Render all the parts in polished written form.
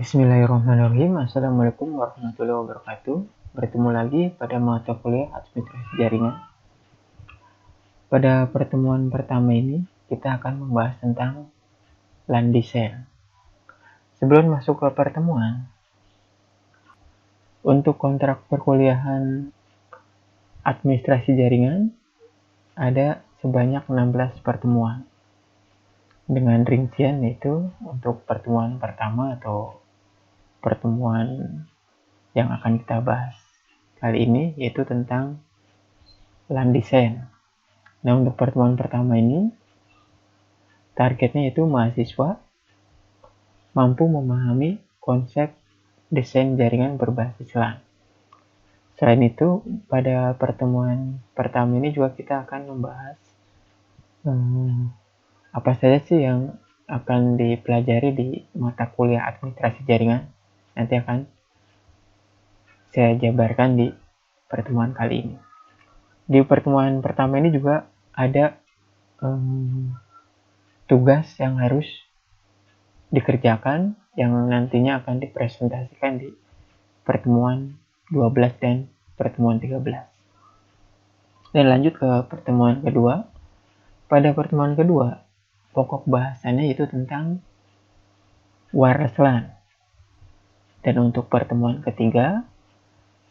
Bismillahirrahmanirrahim. Assalamualaikum warahmatullahi wabarakatuh. Bertemu lagi pada mata kuliah administrasi jaringan. Pada pertemuan pertama ini, kita akan membahas tentang LAN design. Sebelum masuk ke pertemuan, untuk kontrak perkuliahan administrasi jaringan, ada sebanyak 16 pertemuan. Dengan rincian yaitu untuk pertemuan pertama atau pertemuan yang akan kita bahas kali ini yaitu tentang LAN design. Nah, untuk pertemuan pertama ini targetnya itu mahasiswa mampu memahami konsep desain jaringan berbasis LAN. Selain itu, pada pertemuan pertama ini juga kita akan membahas apa saja sih yang akan dipelajari di mata kuliah administrasi jaringan. Nanti akan saya jabarkan di pertemuan kali ini. Di pertemuan pertama ini juga ada tugas yang harus dikerjakan yang nantinya akan dipresentasikan di pertemuan 12 dan pertemuan 13. Dan lanjut ke pertemuan kedua. Pada pertemuan kedua, pokok bahasannya yaitu tentang wireless LAN. Dan untuk pertemuan ketiga,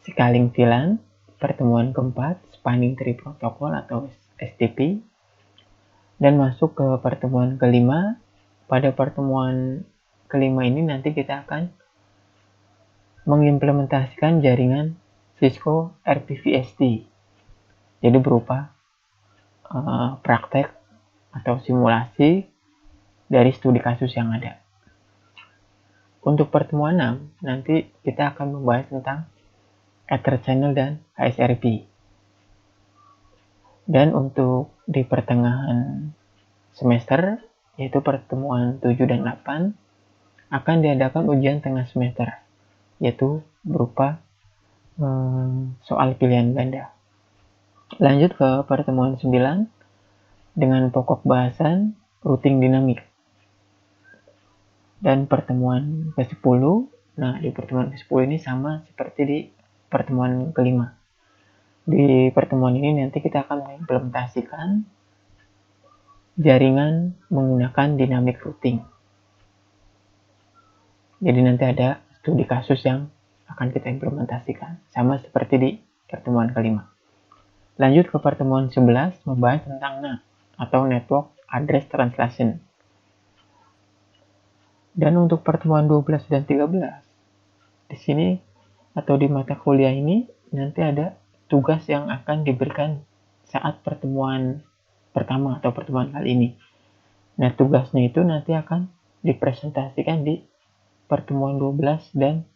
scaling VLAN. Pertemuan keempat, spanning tree protocol atau SDP. Dan masuk ke pertemuan kelima. Pada pertemuan kelima ini nanti kita akan mengimplementasikan jaringan Cisco RPVST. Jadi berupa praktek atau simulasi dari studi kasus yang ada. Untuk pertemuan 6, nanti kita akan membahas tentang Ether Channel dan HSRP. Dan untuk di pertengahan semester, yaitu pertemuan 7 dan 8, akan diadakan ujian tengah semester, yaitu berupa soal pilihan ganda. Lanjut ke pertemuan 9 dengan pokok bahasan routing dinamik. Dan pertemuan ke-10, nah di pertemuan ke-10 ini sama seperti di pertemuan kelima. Di pertemuan ini nanti kita akan mengimplementasikan jaringan menggunakan dynamic routing. Jadi nanti ada studi kasus yang akan kita implementasikan, sama seperti di pertemuan kelima. Lanjut ke pertemuan 11, membahas tentang NAT atau Network Address Translation. Dan untuk pertemuan 12 dan 13, di sini atau di mata kuliah ini nanti ada tugas yang akan diberikan saat pertemuan pertama atau pertemuan kali ini. Nah, tugasnya itu nanti akan dipresentasikan di pertemuan 12 dan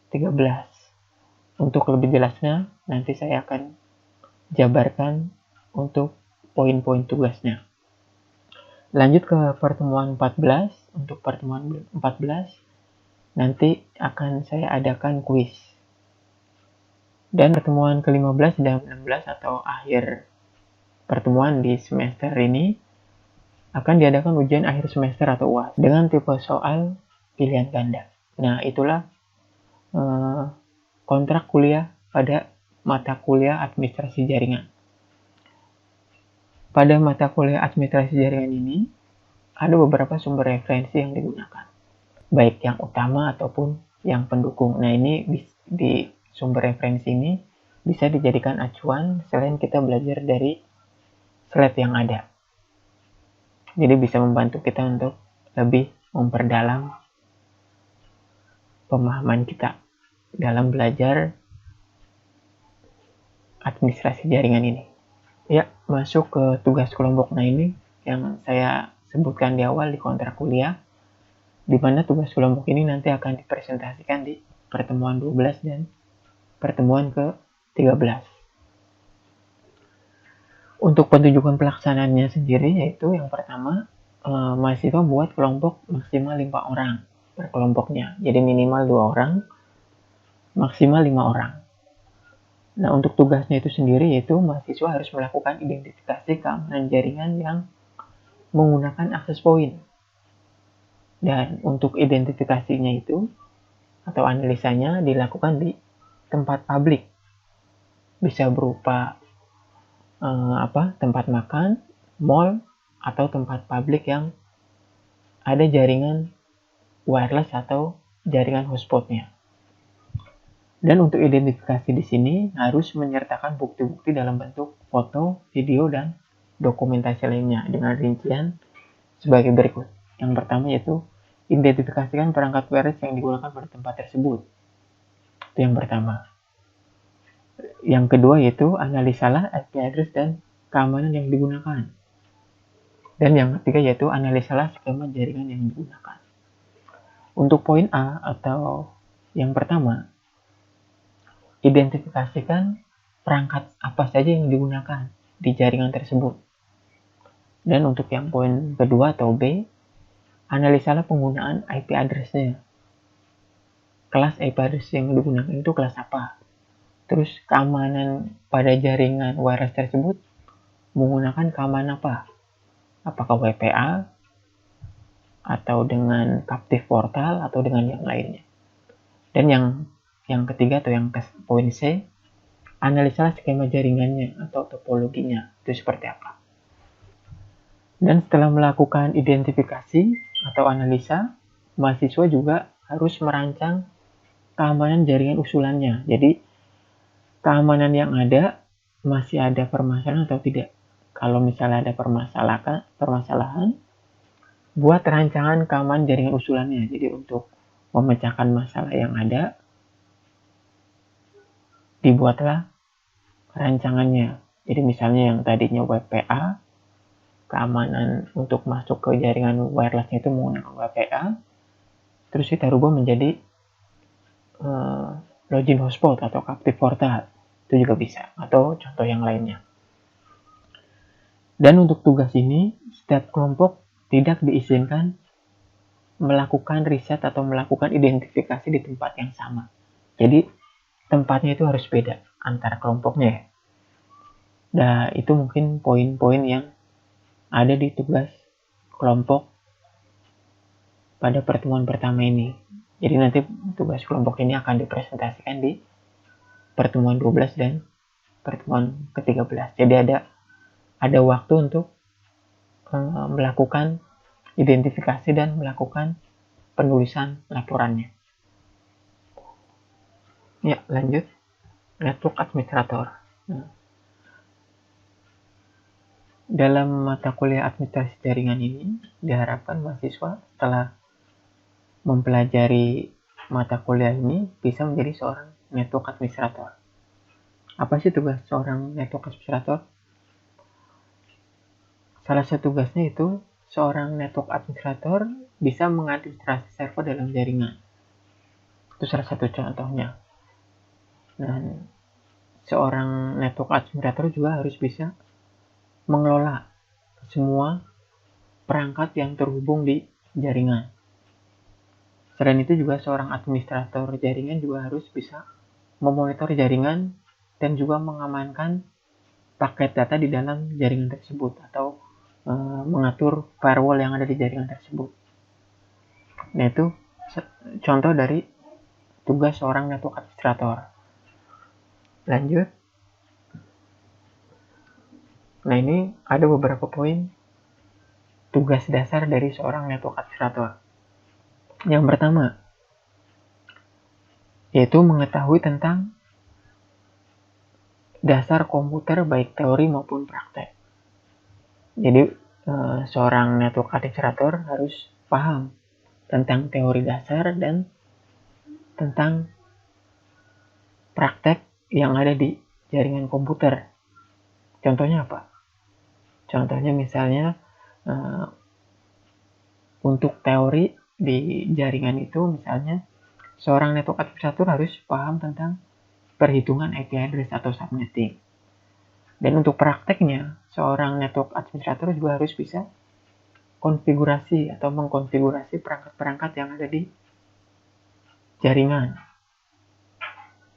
13. Untuk lebih jelasnya, nanti saya akan jabarkan untuk poin-poin tugasnya. Lanjut ke pertemuan 14. Untuk pertemuan 14, nanti akan saya adakan kuis. Dan pertemuan ke-15 dan 16 atau akhir pertemuan di semester ini akan diadakan ujian akhir semester atau UAS dengan tipe soal pilihan ganda. Nah, itulah kontrak kuliah pada mata kuliah administrasi jaringan. Pada mata kuliah administrasi jaringan ini ada beberapa sumber referensi yang digunakan, baik yang utama ataupun yang pendukung. Nah, ini di sumber referensi ini bisa dijadikan acuan selain kita belajar dari slide yang ada. Jadi bisa membantu kita untuk lebih memperdalam pemahaman kita dalam belajar administrasi jaringan ini. Ya, masuk ke tugas kelompok. Nah, ini yang saya sebutkan di awal di kontrak kuliah, di mana tugas kelompok ini nanti akan dipresentasikan di pertemuan 12 dan pertemuan ke-13. Untuk penunjukan pelaksanaannya sendiri yaitu yang pertama, mahasiswa buat kelompok maksimal 5 orang per kelompoknya. Jadi minimal 2 orang, maksimal 5 orang. Nah, untuk tugasnya itu sendiri yaitu mahasiswa harus melakukan identifikasi keamanan jaringan yang menggunakan access point. Dan untuk identifikasinya itu atau analisanya dilakukan di tempat publik. Bisa berupa tempat makan, mall, atau tempat publik yang ada jaringan wireless atau jaringan hotspotnya. Dan untuk identifikasi di sini harus menyertakan bukti-bukti dalam bentuk foto, video, dan dokumentasi lainnya dengan rincian sebagai berikut. Yang pertama yaitu identifikasikan perangkat wireless yang digunakan pada tempat tersebut. Itu yang pertama. Yang kedua yaitu analisalah IP address dan keamanan yang digunakan. Dan yang ketiga yaitu analisalah skema jaringan yang digunakan. Untuk poin A atau yang pertama, identifikasikan perangkat apa saja yang digunakan di jaringan tersebut. Dan untuk yang poin kedua atau B, analisalah penggunaan IP address-nya. Kelas IP address yang digunakan itu kelas apa? Terus keamanan pada jaringan wireless tersebut menggunakan keamanan apa? Apakah WPA atau dengan captive portal atau dengan yang lainnya? Dan yang ketiga atau yang poin C, analisalah skema jaringannya atau topologinya itu seperti apa. Dan setelah melakukan identifikasi atau analisa, mahasiswa juga harus merancang keamanan jaringan usulannya. Jadi keamanan yang ada masih ada permasalahan atau tidak. Kalau misalnya ada permasalahan, buat rancangan keamanan jaringan usulannya. Jadi untuk memecahkan masalah yang ada, dibuatlah rancangannya. Jadi misalnya yang tadinya WPA, keamanan untuk masuk ke jaringan wirelessnya itu menggunakan WPA, terus kita rubah menjadi login hotspot atau captive portal. Itu juga bisa, atau contoh yang lainnya. Dan untuk tugas ini, setiap kelompok tidak diizinkan melakukan riset atau melakukan identifikasi di tempat yang sama. Jadi tempatnya itu harus beda antara kelompoknya. Nah, itu mungkin poin-poin yang ada di tugas kelompok pada pertemuan pertama ini. Jadi nanti tugas kelompok ini akan dipresentasikan di pertemuan 12 dan pertemuan ke-13. Jadi ada waktu untuk melakukan identifikasi dan melakukan penulisan laporannya. Ya, lanjut. Network administrator. Dalam mata kuliah administrasi jaringan ini, diharapkan mahasiswa setelah mempelajari mata kuliah ini bisa menjadi seorang network administrator. Apa sih tugas seorang network administrator? Salah satu tugasnya itu seorang network administrator bisa mengadministrasi server dalam jaringan. Itu salah satu contohnya. Dan seorang network administrator juga harus bisa mengelola semua perangkat yang terhubung di jaringan. Selain itu juga seorang administrator jaringan juga harus bisa memonitor jaringan dan juga mengamankan paket data di dalam jaringan tersebut atau mengatur firewall yang ada di jaringan tersebut. Nah, itu contoh dari tugas seorang network administrator. Lanjut. Nah, ini ada beberapa poin tugas dasar dari seorang network administrator. Yang pertama, yaitu mengetahui tentang dasar komputer baik teori maupun praktek. Jadi seorang network administrator harus paham tentang teori dasar dan tentang praktek yang ada di jaringan komputer. Contohnya apa? Contohnya misalnya untuk teori di jaringan itu misalnya seorang network administrator harus paham tentang perhitungan IP address atau subnetting. Dan untuk prakteknya, seorang network administrator juga harus bisa konfigurasi atau mengkonfigurasi perangkat-perangkat yang ada di jaringan.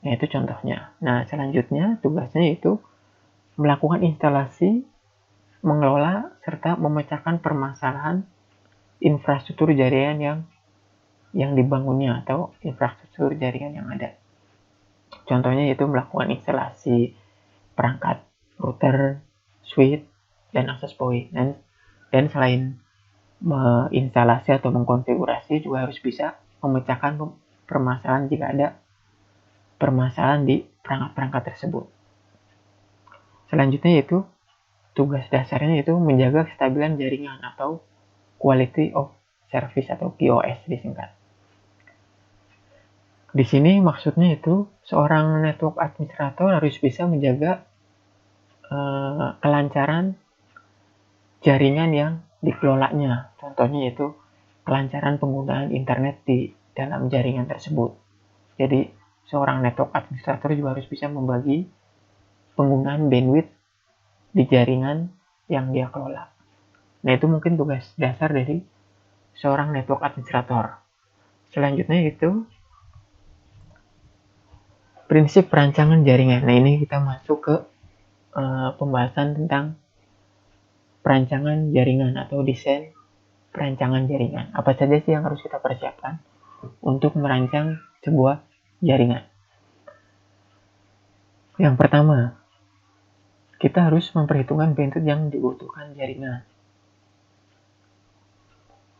Nah, itu contohnya. Nah, selanjutnya tugasnya yaitu melakukan instalasi, mengelola, serta memecahkan permasalahan infrastruktur jaringan yang yang dibangunnya atau infrastruktur jaringan yang ada. Contohnya yaitu melakukan instalasi perangkat router, switch, dan access point. Dan selain menginstalasi atau mengkonfigurasi juga harus bisa memecahkan permasalahan jika ada permasalahan di perangkat-perangkat tersebut. Selanjutnya yaitu tugas dasarnya yaitu menjaga kestabilan jaringan atau quality of service atau QoS disingkat. Di sini maksudnya itu seorang network administrator harus bisa menjaga kelancaran jaringan yang dikelolanya. Contohnya yaitu kelancaran penggunaan internet di dalam jaringan tersebut. Jadi seorang network administrator juga harus bisa membagi penggunaan bandwidth di jaringan yang dia kelola. Nah, itu mungkin tugas dasar dari seorang network administrator. Selanjutnya itu prinsip perancangan jaringan. Nah, ini kita masuk ke pembahasan tentang perancangan jaringan atau desain perancangan jaringan. Apa saja sih yang harus kita persiapkan untuk merancang sebuah jaringan? Yang pertama, kita harus memperhitungkan bandwidth yang dibutuhkan jaringan.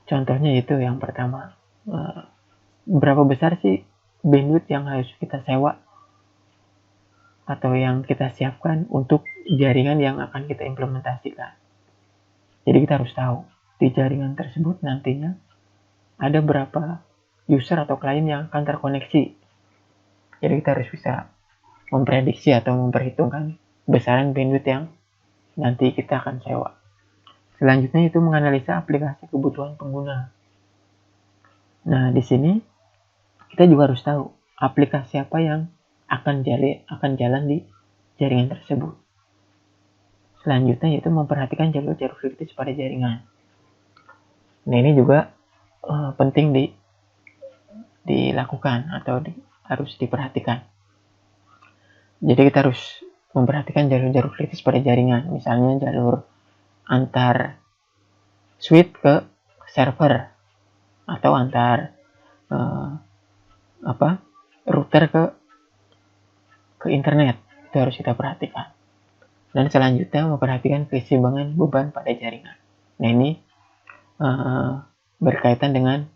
Contohnya itu yang pertama, berapa besar sih bandwidth yang harus kita sewa atau yang kita siapkan untuk jaringan yang akan kita implementasikan. Jadi kita harus tahu di jaringan tersebut nantinya ada berapa user atau klien yang akan terkoneksi. Jadi kita harus bisa memprediksi atau memperhitungkan besaran bandwidth yang nanti kita akan sewa. Selanjutnya itu menganalisa aplikasi kebutuhan pengguna. Nah, di sini kita juga harus tahu aplikasi apa yang akan jalan di jaringan tersebut. Selanjutnya yaitu memperhatikan jalur-jalur kritis pada jaringan. Nah, ini juga penting dilakukan atau harus diperhatikan. Jadi kita harus memperhatikan jalur-jalur kritis pada jaringan, misalnya jalur antar switch ke server atau antar router ke internet. Itu harus kita perhatikan. Dan selanjutnya memperhatikan keseimbangan beban pada jaringan. Nah, ini berkaitan dengan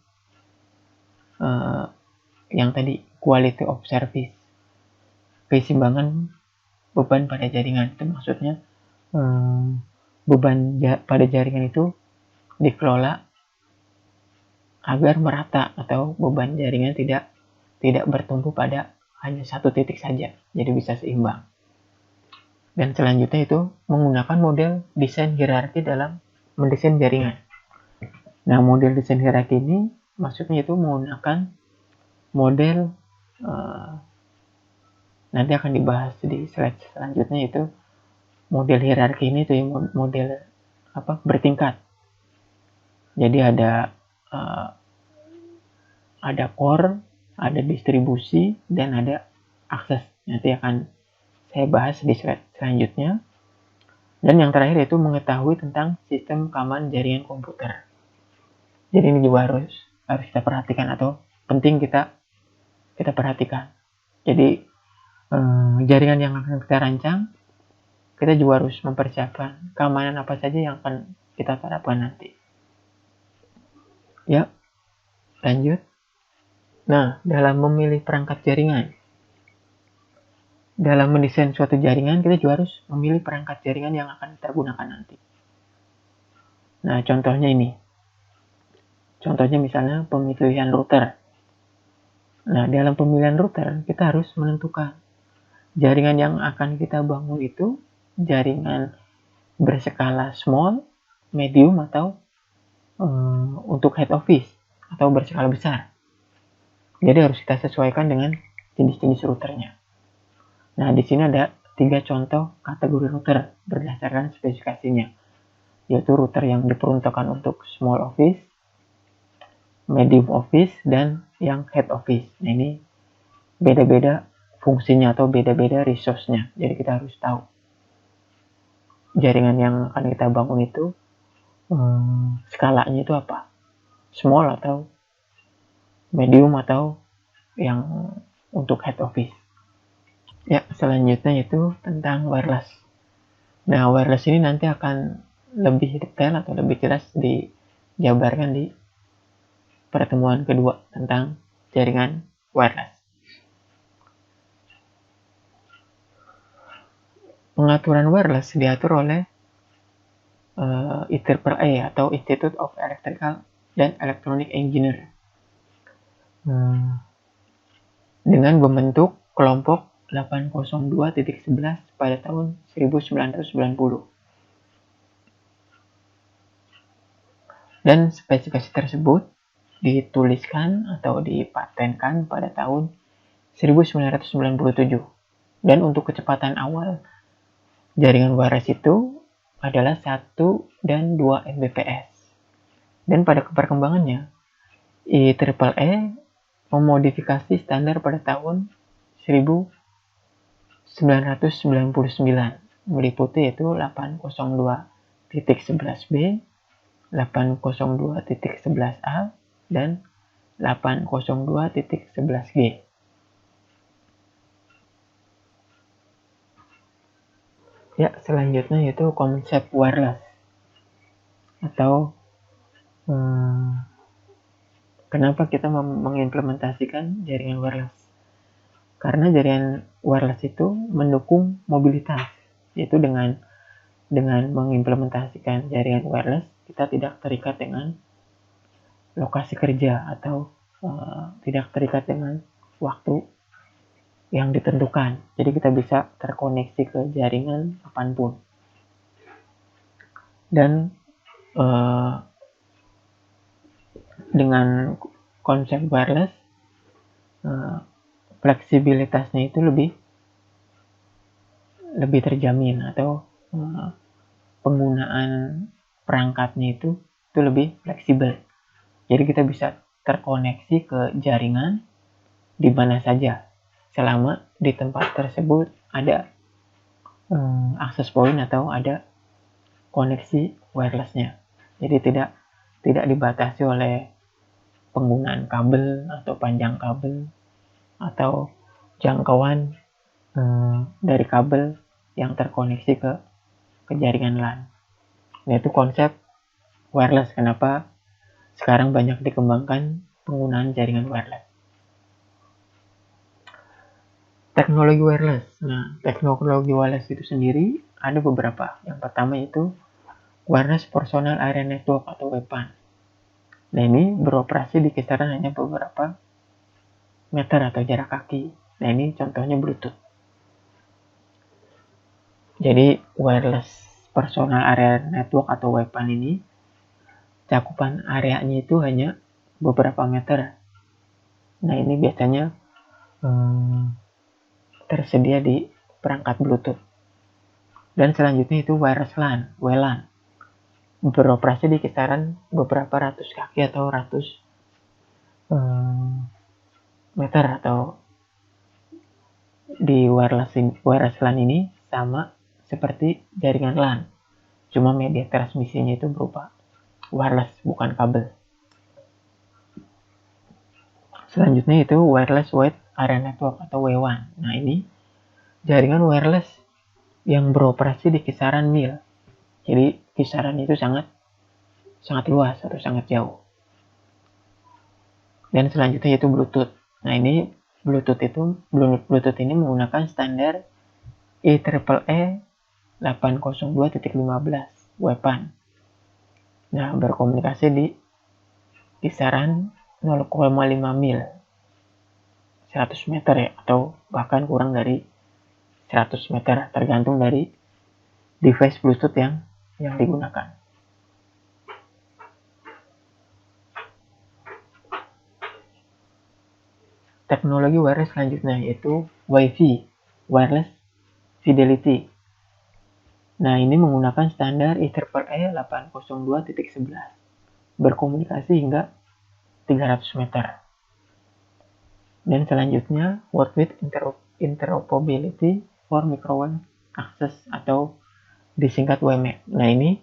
yang tadi, quality of service. Keseimbangan beban pada jaringan itu maksudnya beban pada jaringan itu dikelola agar merata atau beban jaringan tidak bertumpu pada hanya satu titik saja, jadi bisa seimbang. Dan selanjutnya itu menggunakan model desain hierarki dalam mendesain jaringan. Nah, model desain hierarki ini maksudnya itu menggunakan model nanti akan dibahas di slide selanjutnya, itu model hierarki ini tuh model bertingkat. Jadi ada core, ada distribusi, dan ada akses. Nanti akan saya bahas di slide selanjutnya. Dan yang terakhir itu mengetahui tentang sistem keamanan jaringan komputer. Jadi ini juga harus kita perhatikan atau penting kita perhatikan. Jadi jaringan yang akan kita rancang, kita juga harus mempersiapkan keamanan apa saja yang akan kita terapkan nanti. Ya, lanjut. Nah, dalam memilih perangkat jaringan, dalam mendesain suatu jaringan, kita juga harus memilih perangkat jaringan yang akan kita gunakan nanti. Nah, contohnya ini. Contohnya misalnya pemilihan router. Nah, dalam pemilihan router, kita harus menentukan jaringan yang akan kita bangun itu jaringan berskala small, medium, atau untuk head office, atau berskala besar. Jadi harus kita sesuaikan dengan jenis-jenis routernya. Nah, di sini ada 3 contoh kategori router berdasarkan spesifikasinya, yaitu router yang diperuntukkan untuk small office, medium office, dan yang head office. Nah, ini beda-beda fungsinya atau beda-beda resource-nya. Jadi kita harus tahu jaringan yang akan kita bangun itu skalanya itu apa, small atau medium atau yang untuk head office. Ya, selanjutnya itu tentang wireless. Nah, wireless ini nanti akan lebih detail atau lebih jelas dijabarkan di pertemuan kedua tentang jaringan wireless. Pengaturan wireless diatur oleh IEEE atau Institute of Electrical dan Electronic Engineer dengan membentuk kelompok 802.11 pada tahun 1990. Dan spesifikasi tersebut dituliskan atau dipatenkan pada tahun 1997. Dan untuk kecepatan awal jaringan wireless itu adalah 1 dan 2 Mbps. Dan pada perkembangannya, IEEE memodifikasi standar pada tahun 1999, meliputi yaitu 802.11b, 802.11a, dan 802.11g. Ya, selanjutnya yaitu konsep wireless atau kenapa kita mengimplementasikan jaringan wireless. Karena jaringan wireless itu mendukung mobilitas, yaitu dengan mengimplementasikan jaringan wireless, kita tidak terikat dengan lokasi kerja atau tidak terikat dengan waktu yang ditentukan. Jadi kita bisa terkoneksi ke jaringan kapanpun. Dan dengan konsep wireless, fleksibilitasnya itu lebih terjamin, atau penggunaan perangkatnya itu lebih fleksibel. Jadi kita bisa terkoneksi ke jaringan di mana saja selama di tempat tersebut ada akses point atau ada koneksi wirelessnya. Jadi tidak dibatasi oleh penggunaan kabel atau panjang kabel atau jangkauan dari kabel yang terkoneksi ke jaringan LAN. Nah, itu konsep wireless. Kenapa sekarang banyak dikembangkan penggunaan jaringan wireless. Teknologi wireless. Nah, teknologi wireless itu sendiri ada beberapa. Yang pertama itu Wireless Personal Area Network atau WPAN. Nah, ini beroperasi di kisaran hanya beberapa meter atau jarak kaki. Nah, ini contohnya Bluetooth. Jadi, Wireless Personal Area Network atau WPAN ini cakupan areanya itu hanya beberapa meter. Nah, ini biasanya tersedia di perangkat Bluetooth. Dan selanjutnya itu wireless LAN, WLAN. Beroperasi di kisaran beberapa ratus kaki atau ratus meter, atau di wireless LAN ini sama seperti jaringan LAN. Cuma media transmisinya itu berupa wireless, bukan kabel. Selanjutnya itu Wireless Wide Area Network atau W1. Nah, ini jaringan wireless yang beroperasi di kisaran mil. Jadi kisaran itu sangat luas atau sangat jauh. Dan selanjutnya yaitu Bluetooth. Nah, ini Bluetooth ini menggunakan standar IEEE 802.15 WPAN. Nah, berkomunikasi di kisaran 0,5 mil, 100 meter ya, atau bahkan kurang dari 100 meter, tergantung dari device Bluetooth yang digunakan. Teknologi wireless selanjutnya yaitu Wi-Fi, Wireless Fidelity. Nah, ini menggunakan standar IEEE 802.11, berkomunikasi hingga 300 meter. Dan selanjutnya World with Interoperability for Microwave Access atau disingkat WMAC. Nah, ini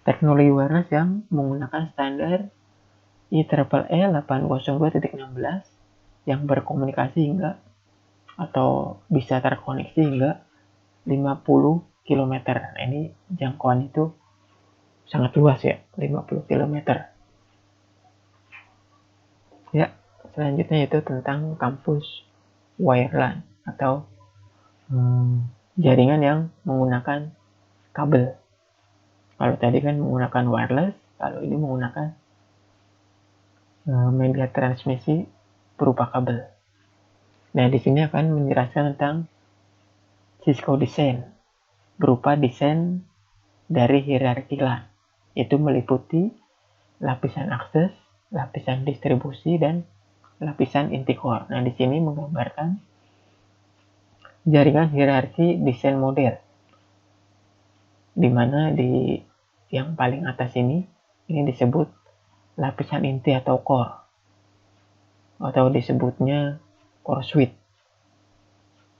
teknologi wireless yang menggunakan standar IEEE 802.16 yang berkomunikasi hingga atau bisa terkoneksi hingga 50 km. Nah, ini jangkauan itu sangat luas ya, 50 km. Ya, selanjutnya itu tentang kampus wireline atau jaringan yang menggunakan kabel. Kalau tadi kan menggunakan wireless, kalau ini menggunakan media transmisi berupa kabel. Nah, di sini akan menjelaskan tentang Cisco design berupa desain dari hierarki LAN. Itu meliputi lapisan akses, lapisan distribusi, dan lapisan inti core. Nah, di sini menggambarkan jaringan hierarki desain model, di mana di yang paling atas ini disebut lapisan inti atau core, atau disebutnya core switch.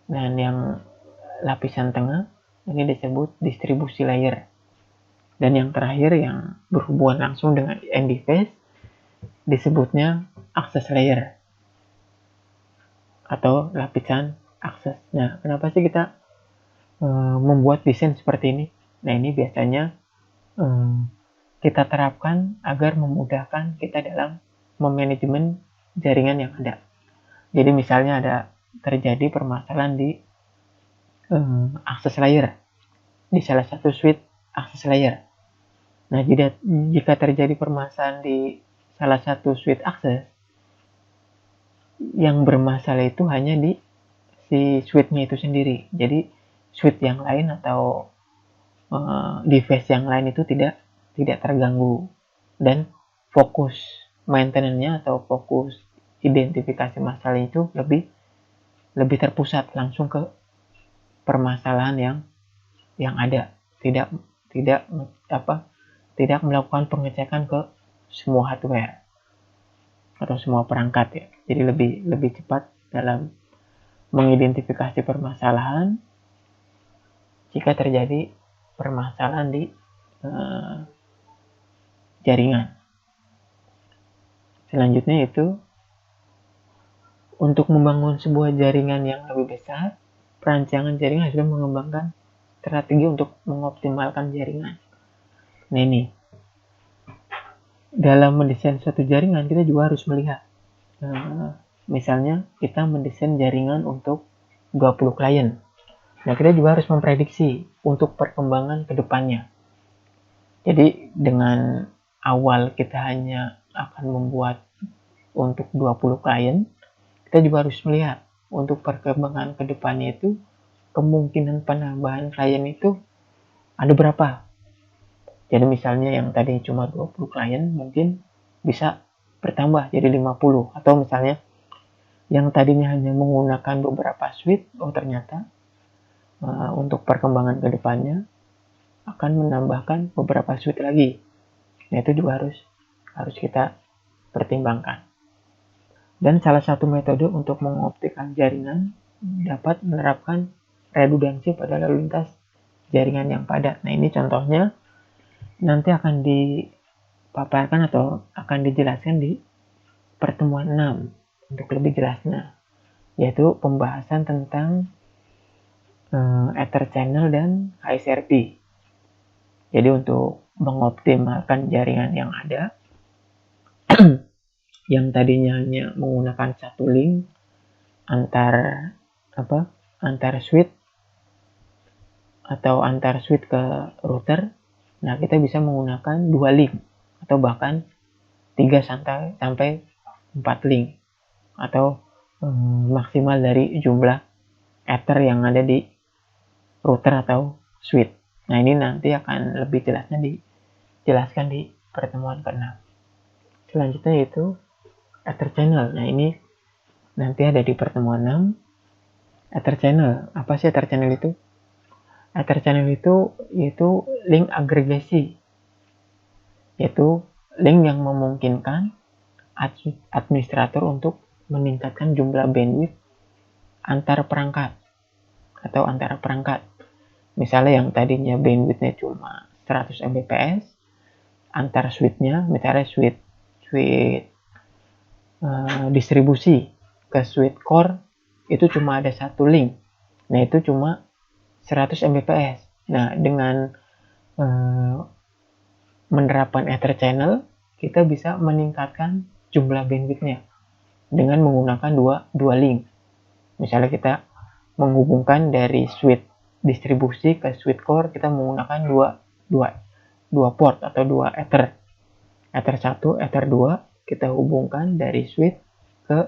Dan yang lapisan tengah ini disebut distribusi layer. Dan yang terakhir yang berhubungan langsung dengan end device disebutnya access layer atau lapisan akses. Nah, kenapa sih kita membuat desain seperti ini? Nah, ini biasanya kita terapkan agar memudahkan kita dalam memanajemen jaringan yang ada. Jadi misalnya ada terjadi permasalahan di akses layer, di salah satu switch akses layer. Nah, jika terjadi permasalahan di salah satu switch akses, yang bermasalah itu hanya di si switch-nya itu sendiri. Jadi switch yang lain atau device yang lain itu tidak terganggu, dan fokus maintenance-nya atau fokus identifikasi masalah itu lebih terpusat langsung ke permasalahan yang ada, tidak melakukan pengecekan ke semua hardware atau semua perangkat ya. Jadi lebih cepat dalam mengidentifikasi permasalahan jika terjadi permasalahan di jaringan. Selanjutnya itu untuk membangun sebuah jaringan yang lebih besar, perancangan jaringan sudah mengembangkan strategi untuk mengoptimalkan jaringan. Nah, ini dalam mendesain suatu jaringan kita juga harus melihat, misalnya kita mendesain jaringan untuk 20 klien. Nah, kita juga harus memprediksi untuk perkembangan ke depannya. Jadi dengan awal kita hanya akan membuat untuk 20 klien, kita juga harus melihat untuk perkembangan ke depannya itu kemungkinan penambahan klien itu ada berapa. Jadi misalnya yang tadi cuma 20 klien mungkin bisa bertambah jadi 50, atau misalnya yang tadinya hanya menggunakan beberapa switch, ternyata untuk perkembangan ke depannya akan menambahkan beberapa switch lagi. Nah, itu juga harus kita pertimbangkan. Dan salah satu metode untuk mengoptimalkan jaringan dapat menerapkan redundansi pada lalu lintas jaringan yang padat. Nah, ini contohnya nanti akan dipaparkan atau akan dijelaskan di pertemuan 6 untuk lebih jelasnya, yaitu pembahasan tentang Ether channel dan HSRP. Jadi untuk mengoptimalkan jaringan yang ada yang tadinya hanya menggunakan satu link antar switch atau antar switch ke router, nah kita bisa menggunakan 2 link atau bahkan 3 sampai 4 link atau maksimal dari jumlah ether yang ada di router atau switch. Nah, ini nanti akan lebih jelasnya dijelaskan di pertemuan ke-6. Selanjutnya yaitu Ether channel. Nah, ini nanti ada di pertemuan 6. Ether channel. Apa sih Ether channel itu? Ether channel itu yaitu link agregasi. Yaitu link yang memungkinkan administrator untuk meningkatkan jumlah bandwidth antar perangkat atau antara perangkat. Misalnya yang tadinya bandwidthnya cuma 100 Mbps, antar switch-nya, misalnya switch switch distribusi ke switch core itu cuma ada satu link. Nah, itu cuma 100 Mbps. Nah, dengan menerapkan Ether channel, kita bisa meningkatkan jumlah bandwidth-nya dengan menggunakan dua link. Misalnya kita menghubungkan dari switch distribusi ke switch core, kita menggunakan dua port atau dua Ether. Ether 1, Ether 2 kita hubungkan dari switch ke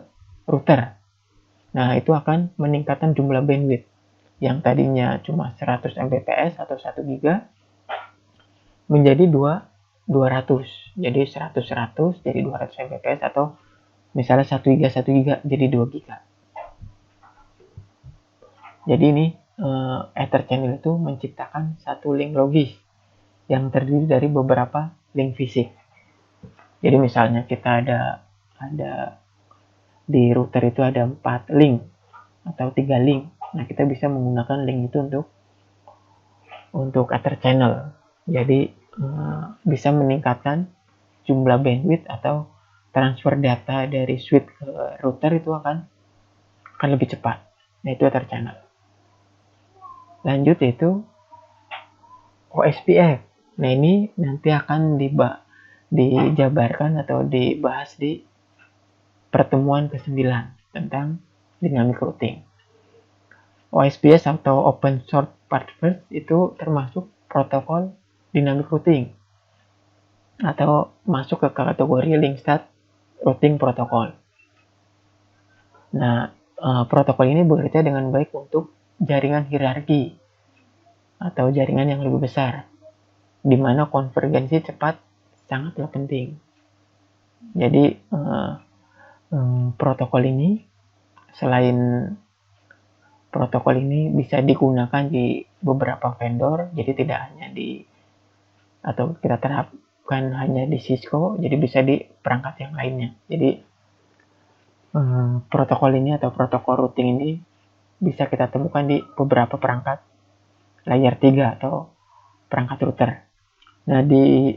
router. Nah, itu akan meningkatkan jumlah bandwidth yang tadinya cuma 100 Mbps atau 1 GB menjadi 200. Jadi 100 jadi 200 Mbps, atau misalnya 1 GB jadi 2 GB. Jadi ini Ether channel itu menciptakan satu link logis yang terdiri dari beberapa link fisik. Jadi misalnya kita ada di router itu ada 4 link atau 3 link. Nah, kita bisa menggunakan link itu untuk Ether channel. Jadi bisa meningkatkan jumlah bandwidth atau transfer data dari switch ke router itu akan lebih cepat. Nah, itu Ether channel. Lanjut yaitu OSPF. Nah, ini nanti akan dijabarkan atau dibahas di pertemuan ke-9 tentang dynamic routing. OSPF atau Open Short Path First itu termasuk protokol dynamic routing atau masuk ke kategori link state routing protokol. Nah, protokol ini bekerja dengan baik untuk jaringan hierarki atau jaringan yang lebih besar, di mana konvergensi cepat sangatlah penting. Jadi protokol ini bisa digunakan di beberapa vendor, jadi tidak hanya atau kita terapkan hanya di Cisco, jadi bisa di perangkat yang lainnya. Jadi protokol ini atau protokol routing ini bisa kita temukan di beberapa perangkat layer 3 atau perangkat router. Nah, di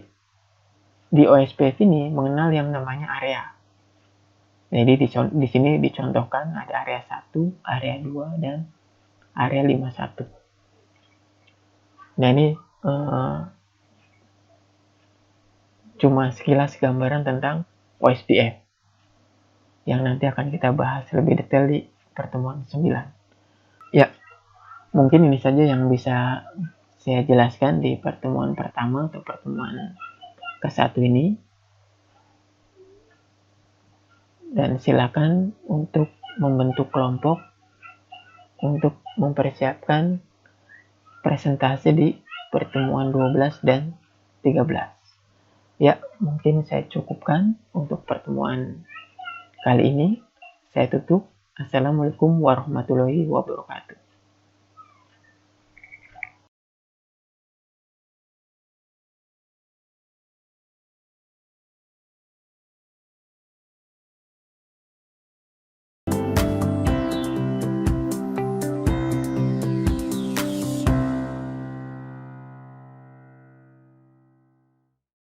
OSPF ini mengenal yang namanya area. Jadi di sini dicontohkan ada area 1, area 2, dan area 51. Nah, ini cuma sekilas gambaran tentang OSPF yang nanti akan kita bahas lebih detail di pertemuan 9. Ya, mungkin ini saja yang bisa saya jelaskan di pertemuan pertama atau pertemuan ke-1 ini. Dan silakan untuk membentuk kelompok untuk mempersiapkan presentasi di pertemuan 12 dan 13. Ya, mungkin saya cukupkan untuk pertemuan kali ini. Saya tutup. Assalamualaikum warahmatullahi wabarakatuh.